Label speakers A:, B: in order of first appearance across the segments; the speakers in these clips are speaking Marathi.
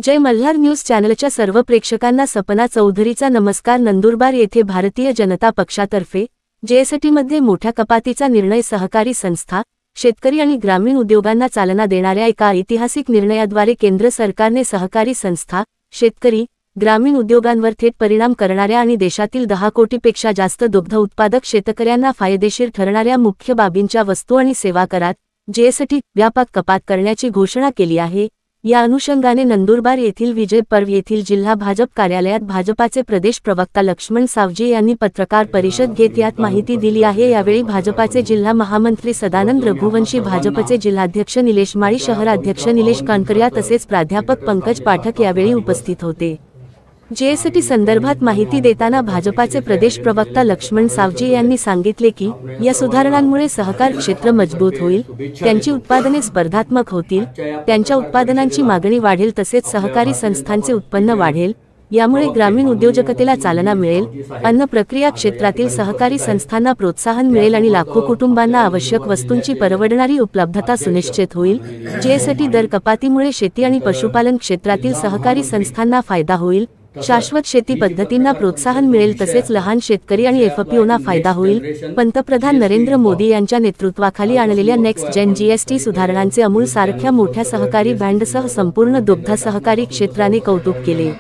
A: जय मल्हार न्यूज चॅनलच्या सर्व प्रेक्षकांना सपना चौधरीचा नमस्कार। नंदुरबार येथे भारतीय जनता पक्षातर्फे जीएसटीमध्ये मोठ्या कपातीचा निर्णय। सहकारी संस्था, शेतकरी आणि ग्रामीण उद्योगांना चालना देणाऱ्या एका ऐतिहासिक निर्णयाद्वारे केंद्र सरकारने सहकारी संस्था, शेतकरी, ग्रामीण उद्योगांवर थेट परिणाम करणाऱ्या आणि देशातील 10 कोटीपेक्षा जास्त दुग्ध उत्पादक शेतकऱ्यांना फायदेशीर ठरणाऱ्या मुख्य बाबींच्या वस्तू आणि सेवा करात जीएसटी व्यापक कपात करण्याची घोषणा केली आहे। या अनुषंगाने नंदुरबार येथील विजय पर्व येथील जिल्हा भाजप कार्यालयात भाजपाचे प्रदेश प्रवक्ता लक्ष्मण सावजी यांनी पत्रकार परिषद घेत यात माहिती दिली आहे। यावेळी भाजपाचे जिल्हा महामंत्री सदानंद रघुवंशी, भाजपचे जिल्हाध्यक्ष निलेश माळी, शहराध्यक्ष निलेश कानकरिया तसेच प्राध्यापक पंकज पाठक यावेळी उपस्थित होते। जीएसटी संदर्भात माहिती देताना भाजपाचे प्रदेश प्रवक्ता लक्ष्मण सावजी यांनी सांगितले की या सुधारणांमुळे सहकार क्षेत्र मजबूत होईल, त्यांची उत्पादने स्पर्धात्मक होतील, त्यांच्या उत्पादनांची मागणी वाढेल तसेच सहकारी संस्थांचे उत्पन्न वाढेल। यामुळे ग्रामीण उद्योजकतेला चालना मिळेल, अन्न प्रक्रिया क्षेत्रातील सहकारी संस्थांना प्रोत्साहन मिळेल आणि लाखो कुटुंबांना आवश्यक वस्तूंची परवडणारी उपलब्धता सुनिश्चित होईल। जीएसटी दर कपातीमुळे शेती आणि पशुपालन क्षेत्रातील सहकारी संस्थांना फायदा होईल, शाश्वत शेती पद्धतींना प्रोत्साहन मिळेल तसेच लहान शेतकरी आणि एफपीओना फायदा होईल। पंतप्रधान नरेंद्र मोदी यांच्या नेतृत्वाखाली आणलेल्या नेक्स्ट जेन जीएसटी सुधारणांचे अमूल सारख्या मोठ्या सहकारी ब्रँडसह संपूर्ण दुग्ध सहकारी क्षेत्राने कौतुक केले।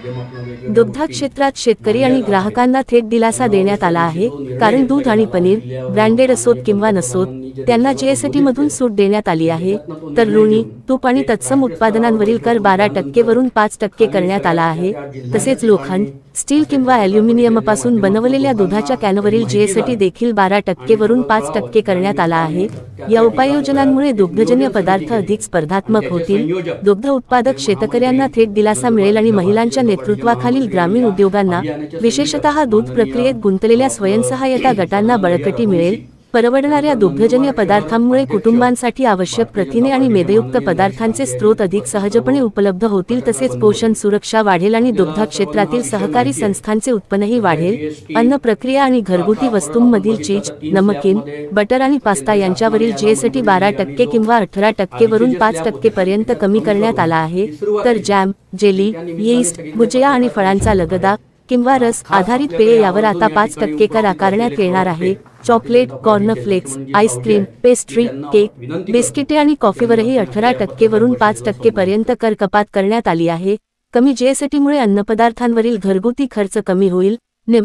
A: दुग्ध क्षेत्रात शेतकरी आणि ग्राहकांना थेट दिलासा देण्यात आला आहे, कारण दूध आणि पनीर ब्रँडेड असोत किंवा नसोत त्यांना जीएसटी मधून सूट देण्यात आली आहे। तर लोणी, तूप आणि तत्सम उत्पादनांवरील कर 12% वरून 5% करण्यात आला आहे। तसेच लोखंड, स्टील किंवा ॲल्युमिनियमपासून बनवलेल्या दुधाच्या कॅनवरील जीएसटी देखील 12% वरून 5% करण्यात आला आहे। या उपाययोजनांमुळे दुग्धजन्य पदार्थ अधिक स्पर्धात्मक होतील, दुग्ध उत्पादक शेतकऱ्यांना थेट दिलासा मिळेल आणि महिलांच्या नेतृत्वाखालील ग्रामीण उद्योगांना, विशेषतः दूध प्रक्रियेत गुंतलेल्या स्वयंसहायता गटांना बळकटी मिळेल। परवडणाऱ्या दुग्धजन्य पदार्थांमुळे कुटुंबांसाठी आवश्यक प्रथिने आणि मेदयुक्त पदार्थांचे स्रोत अधिक सहजपणे उपलब्ध होतील तसेच पोषण सुरक्षा वाढेल आणि दुग्ध क्षेत्रातील सहकारी संस्थांचे उत्पन्नही वाढेल। अन्न प्रक्रिया आणि घरगुती वस्तूंमधील चीज, नमकीन, बटर आणि पास्ता यांच्यावरील जीएसटी 12% किंवा 18% वरून 5% पर्यंत कमी करण्यात आला आहे। तर जॅम, जेली, यीस्ट, भुजिया आणि फळांचा लगदा किंवा रस आधारित पेय यावर आता 5% कर आकारण्यात येणार आहे। Chocolate, cornflakes, ice cream, pastry, cake, बिस्किटे आणि कॉफीवरही 18% वरून 5% पर्यंत कर कपात करण्यात आली आहे। कमी जीएसटीमुळे अन्नपदार्थांवरील घरगुती खर्च कमी होईल,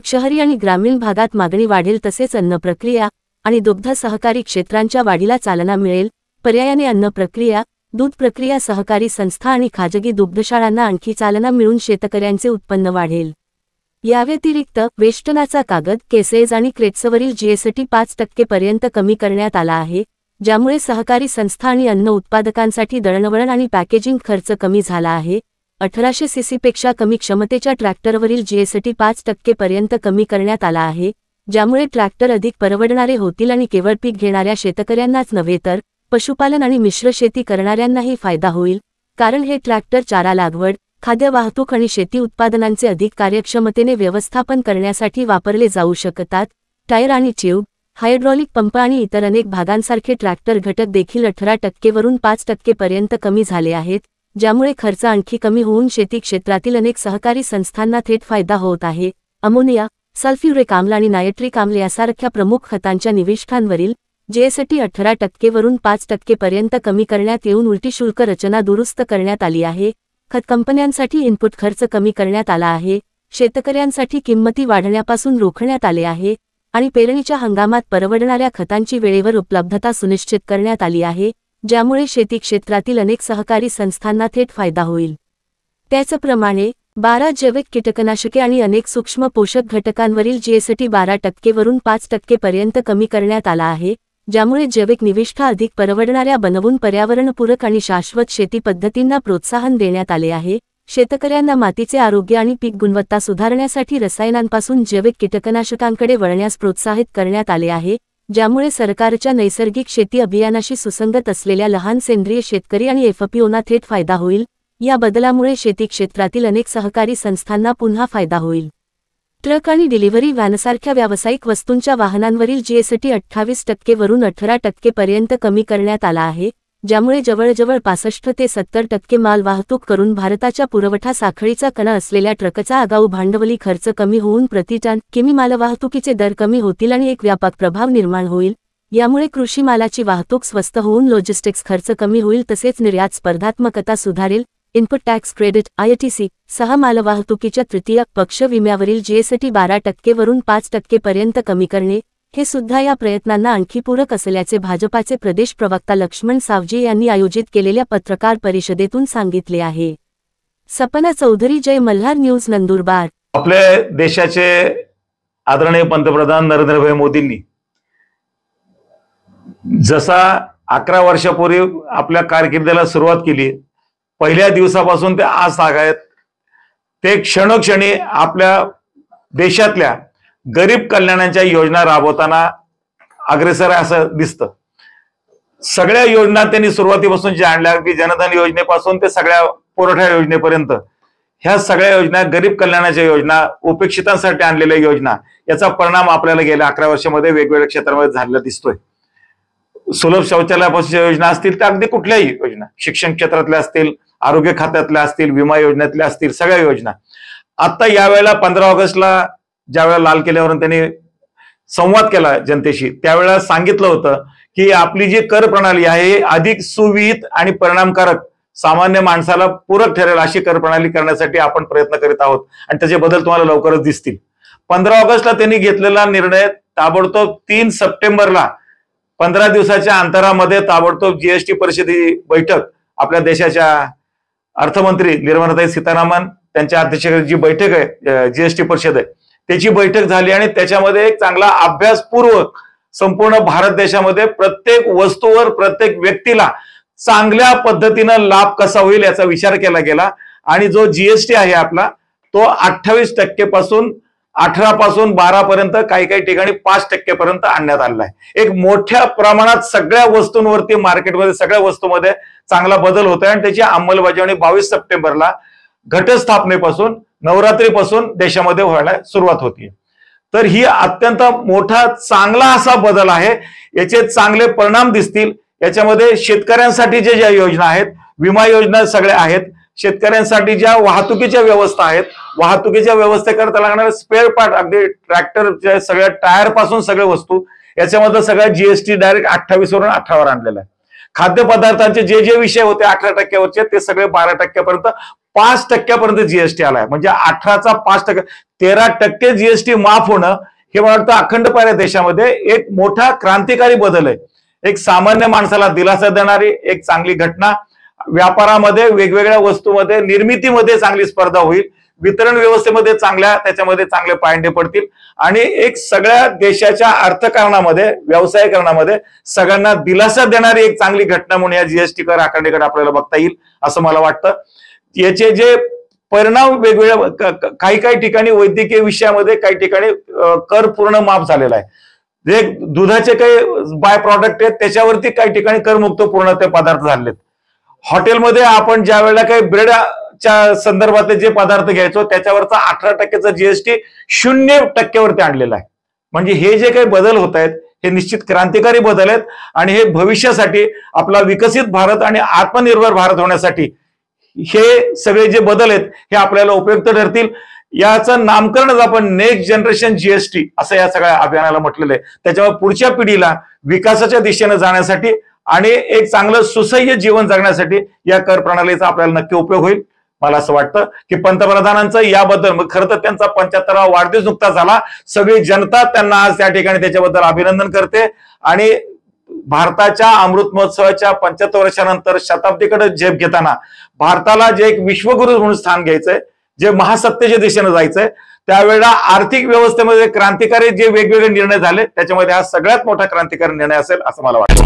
A: शहरी आणि ग्रामीण भागात मागणी वाढेल तसेच अन्न प्रक्रिया आणि दुग्ध सहकारी क्षेत्रांच्या वाढीला चालना मिळेल। पर्यायाने अन्न प्रक्रिया, दूध प्रक्रिया सहकारी संस्था आणि खाजगी दुग्धशाळांना आणखी चालना मिळून शेतकऱ्यांचे उत्पन्न वाढेल। या व्यतिरिक्त वेष्टनाचा कागद, केसेस आणि क्रेट्सवरील जीएसटी 5% पर्यंत कमी करण्यात आला आहे, ज्यामुळे सहकारी संस्था आणि अन्न उत्पादकांसाठी दळणवळण आणि पॅकेजिंग खर्च कमी झाला आहे। 1800 सीसीपेक्षा कमी क्षमतेच्या ट्रॅक्टरवरील जीएसटी 5% पर्यंत कमी करण्यात आला आहे, ज्यामुळे ट्रॅक्टर अधिक परवडणारे होतील आणि केवळ पीक घेणाऱ्या शेतकऱ्यांनाच नव्हे तर पशुपालन आणि मिश्र शेती करणाऱ्यांनाही फायदा होईल, कारण हे ट्रॅक्टर चारा लागवड, खाद्य वाहतूक आणि शेती उत्पादनांचे अधिक कार्यक्षमतेने व्यवस्थापन करण्यासाठी वापरले जाऊ शकतात। टायर आणि ट्यूब, हायड्रॉलिक पंप आणि इतर अनेक भागांसारखे ट्रॅक्टर घटक देखील 18% वरून 5% पर्यंत कमी झाले आहेत, ज्यामुळे खर्च आणखी कमी होऊन शेती क्षेत्रातील अनेक सहकारी संस्थांना थेट फायदा होत आहे। अमोनिया, सल्फ्युरिक आम्ल आणि नायट्रिक आम्ल यासारख्या प्रमुख खतांच्या निविष्ठांवरील जीएसटी 18% वरून 5% पर्यंत कमी करण्यात येऊन उलटी शुल्क रचना दुरुस्त करण्यात आली आहे। खत कंपन्यांसाठी इनपुट खर्च कमी करण्यात आला आहे, शेतकऱ्यांसाठी किंमती वाढण्यापासून रोखण्यात आले आहे आणि पेरणीच्या हंगामात परवडणाऱ्या खतांची वेळेवर उपलब्धता सुनिश्चित करण्यात आली आहे, ज्यामुळे शेती क्षेत्रातील अनेक सहकारी संस्थांना थेट फायदा होईल। त्याचप्रमाणे 12 जैविक कीटकनाशके आणि अनेक सूक्ष्म पोषक घटकांवरील जीएसटी 12% वरून 5% पर्यंत कमी करण्यात आला आहे, ज्यामुळे जैविक निविष्ठा अधिक परवडणाऱ्या बनवून पर्यावरणपूरक आणि शाश्वत शेती पद्धतींना प्रोत्साहन देण्यात आले आहे। शेतकऱ्यांना मातीचे आरोग्य आणि पीक गुणवत्ता सुधारण्यासाठी रसायनांपासून जैविक कीटकनाशकांकडे वळण्यास प्रोत्साहित करण्यात आले आहे, ज्यामुळे सरकारच्या नैसर्गिक शेती अभियानाशी सुसंगत असलेल्या लहान सेंद्रिय शेतकरी आणि एफपीओना थेट फायदा होईल। या बदलामुळे शेती क्षेत्रातील अनेक सहकारी संस्थांना पुन्हा फायदा होईल। ट्रक आणि डिलिव्हरी व्हॅनसारख्या व्यावसायिक वस्तूंच्या वाहनांवरील जीएसटी 28% वरून 18% पर्यंत कमी करण्यात आला आहे, ज्यामुळे जवळजवळ 65 ते 70% माल वाहतूक करून भारताच्या पुरवठा साखळीचा कणा असलेल्या ट्रकचा आगाऊ भांडवली खर्च कमी होऊन प्रति टन किमी मालवाहतुकीचे दर कमी होतील आणि एक व्यापक प्रभाव निर्माण होईल। यामुळे कृषी मालाची वाहतूक स्वस्त होऊन लॉजिस्टिक्स खर्च कमी होईल, तसेच निर्यात स्पर्धात्मकता सुधारेल। इनपुट टॅक्स क्रेडिट ITC सह मालवाहतुकीच्या तृतीय पक्ष विम्यावरील GST 12% वरून 5% पर्यंत कमी करणे हे सुद्धा या प्रयत्नांना आणखी पूरक असल्याचे भाजपाचे प्रदेश प्रवक्ता लक्ष्मण सावजी यांनी आयोजित केलेल्या पत्रकार परिषदेतून सांगितले आहे। सपना चौधरी, जय मल्हार न्यूज, नंदुरबार।
B: आपल्या देशाचे आदरणीय पंतप्रधान नरेंद्रभाई मोदींनी जसा 11 वर्षापूर्वी आपल्या कारकिर्दीला सुरुवात केली, पहिल्या दिवसापासून ते आज आहेत, ते क्षणोक्षणी आपल्या देशातल्या गरीब कल्याणाच्या योजना राबवताना अग्रेसर आहे असं दिसतं। सगळ्या योजना त्यांनी सुरुवातीपासून ज्या आणल्या, की जनधन योजनेपासून ते सगळ्या पुरवठा योजनेपर्यंत, ह्या सगळ्या योजना गरीब कल्याणाच्या योजना, उपेक्षितांसाठी आणलेल्या योजना, याचा परिणाम आपल्याला गेल्या 11 वर्षामध्ये वेगवेगळ्या क्षेत्रामध्ये झालेला दिसतोय। सुलभ शौचालयापासूनच्या योजना असतील तर अगदी कुठल्याही योजना, शिक्षण क्षेत्रातल्या असतील, आरोग्य खात्यातल्या असतील, विमा योजनेतल्या असतील, सगळ्या योजना। आता यावेळेला 15 ऑगस्टला ज्यावेळेला लाल किल्ल्यावरून त्यांनी संवाद केला जनतेशी, त्यावेळेला सांगितलं होतं की आपली जी कर प्रणाली आहे अधिक सुविहित आणि परिणामकारक, सामान्य माणसाला पूरक ठरेल अशी कर प्रणाली करण्यासाठी आपण प्रयत्न करीत आहोत आणि त्याचे बदल तुम्हाला लवकरच दिसतील। 15 ऑगस्टला त्यांनी घेतलेला निर्णय ताबडतोब 3 सप्टेंबरला 15 दिवसाच्या अंतरामध्ये ताबडतोब GST परिषदेची बैठक, आपल्या देशाच्या अर्थमंत्री निर्मलाताई सीतारामन त्यांच्या अध्यक्षतेखाली जी बैठक आहे GST परिषद आहे, त्याची बैठक झाली आणि त्याच्यामध्ये एक चांगला अभ्यासपूर्वक संपूर्ण भारत देशामध्ये प्रत्येक वस्तूवर, प्रत्येक व्यक्तीला चांगल्या पद्धतीनं लाभ कसा होईल याचा विचार केला गेला आणि जो GST आहे आपला तो 28% पासून 18 पासून 12 पर्यंत, काही काही ठिकाणी 5% पर्यंत आणण्यात आलेला आहे। एक मोठ्या प्रमाणात सगळ्या वस्तूंवरती मार्केटमध्ये सगळ्या वस्तूंमध्ये चांगला बदल होत आहे आणि त्याची अंमलबजावणी 22 सप्टेंबरला घटस्थापनेपासून, नवरात्रीपासून देशामध्ये व्हायला सुरुवात होती। तर ही अत्यंत मोठा चांगला असा बदल आहे, याचे चांगले परिणाम दिसतील। याच्यामध्ये शेतकऱ्यांसाठी ज्या योजना आहेत, विमा योजना सगळ्या आहेत, शेतकऱ्यांसाठी ज्या वाहतुकीच्या व्यवस्था आहेत, वाहतुकीच्या व्यवस्थेकरता लागणारे स्पेअर पार्ट, अगदी ट्रॅक्टरच्या सगळ्या टायर पासून सगळ्या वस्तू, याच्यामध्ये सगळ्या GST डायरेक्ट 28 वरून 18 वर आणलेला आहे। खाद्यपदार्थांचे जे विषय होते 18% वरचे, ते सगळे 12% पर्यंत, 5% पर्यंत GST आलाय। म्हणजे 18चा 5%, 13% GST माफ होणं हे मला वाटतं अखंड पाहिल्या देशामध्ये एक मोठा क्रांतिकारी बदल आहे। एक सामान्य माणसाला दिलासा देणारी एक चांगली घटना। व्यापारामध्ये, वेगवेगळ्या वस्तूमध्ये, निर्मितीमध्ये चांगली स्पर्धा होईल, वितरण व्यवस्थेमध्ये त्याच्यामध्ये चांगले पायंडे पडतील आणि एक सगळ्या देशाच्या अर्थकारणामध्ये, व्यवसायीकरणामध्ये सगळ्यांना दिलासा देणारी एक चांगली घटना म्हणून या GST कर आकारणीकडे आपल्याला बघता येईल असं मला वाटतं। याचे जे परिणाम वेगवेगळ्या, काही ठिकाणी वैद्यकीय विषयामध्ये काही ठिकाणी कर पूर्ण माफ झालेला आहे। जे दुधाचे काही बाय प्रॉडक्ट आहेत त्याच्यावरती काही ठिकाणी करमुक्त पूर्ण ते पदार्थ झालेत। हॉटेलमध्ये आपण ज्या वेळेला काही ब्रेडच्या संदर्भातले जे पदार्थ घ्यायचो त्याच्यावरचा 18%चा GST 0% वरती आणलेला आहे। म्हणजे हे जे काही बदल होत आहेत हे निश्चित क्रांतिकारी बदल आहेत आणि हे भविष्यासाठी आपला विकसित भारत आणि आत्मनिर्भर भारत होण्यासाठी हे सगळे जे बदल आहेत हे आपल्याला उपयुक्त ठरतील। याचं नामकरणच आपण नेक्स्ट जनरेशन GST असं या सगळ्या अभियानाला म्हटलेलं आहे। त्याच्यावर पुढच्या पिढीला विकासाच्या दिशेने जाण्यासाठी आणि एक चांगलं सुसह्य जीवन जगण्यासाठी या कर प्रणालीचा आपल्याला नक्की उपयोग होईल। मला असं वाटतं की पंतप्रधानांचं याबद्दल, खरं तर त्यांचा 75वा वाढदिवस नुकता झाला, सगळी जनता त्यांना आज त्या ठिकाणी त्याच्याबद्दल अभिनंदन करते आणि भारताच्या अमृत महोत्सवाच्या 75 वर्षानंतर शताब्दीकडे झेप घेताना भारताला जे एक विश्वगुरु म्हणून स्थान घ्यायचंय, जे महासत्तेच्या दिशेने जायचंय, त्यावेळेला आर्थिक व्यवस्थेमध्ये क्रांतिकारी जे वेगवेगळे निर्णय झाले त्याच्यामध्ये हा सगळ्यात मोठा क्रांतिकारी निर्णय असेल असं मला वाटतं।